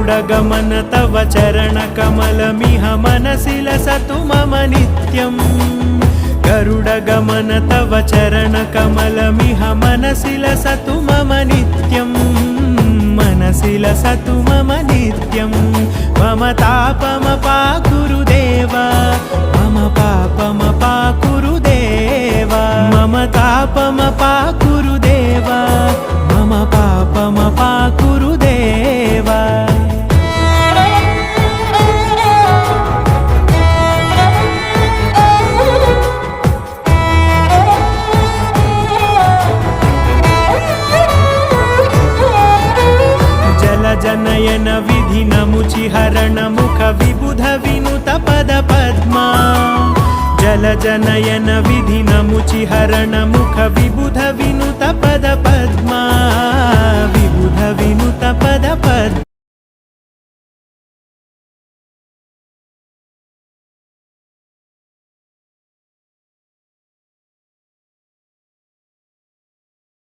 गरुडगमन तव चरणकमलमिह मनसि लसतु मम नित्यम् गरुडगमन तव चरणकमलमिह मनसि लसतु मम नित्यम् मनसि लसतु मम नित्यम् मम तापमपाकुरु देव मम पापमपाकुरु देव मम तापमपाकुरु देव मम पापमपाकुरु देव जनयन विधिनमुचिहरण मुख विबुध विनुत पद पद्मा जल जनयन विधिनमुचिहरण मुख विबुध विनुत पद पद्मा विबुध विनुत पद पद्मा